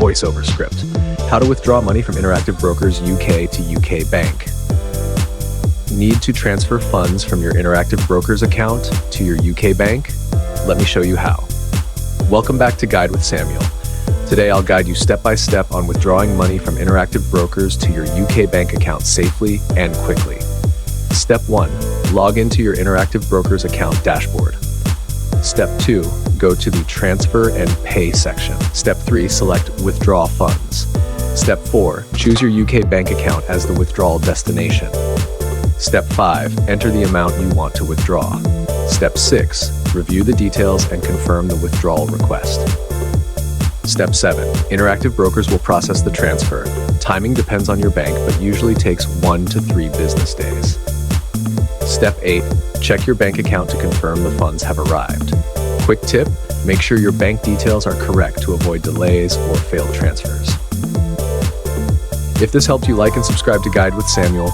voiceover script. How to withdraw money from Interactive Brokers UK to UK Bank. Need to transfer funds from your Interactive Brokers account to your UK bank? Let me show you how. Welcome back to Guide with Samuel. Today I'll guide you step by step on withdrawing money from Interactive Brokers to your UK bank account safely and quickly. Step 1. Log into your Interactive Brokers account dashboard. Step 2. Go to the Transfer and Pay section. Step 3. Select Withdraw Funds. Step 4. Choose your UK bank account as the withdrawal destination. Step 5. Enter the amount you want to withdraw. Step 6. Review the details and confirm the withdrawal request. Step 7. Interactive Brokers will process the transfer. Timing depends on your bank, but usually takes 1 to 3 business days. Step 8. Check your bank account to confirm the funds have arrived. Quick tip, make sure your bank details are correct to avoid delays or failed transfers. If this helped you, like and subscribe to Guide with Samuel.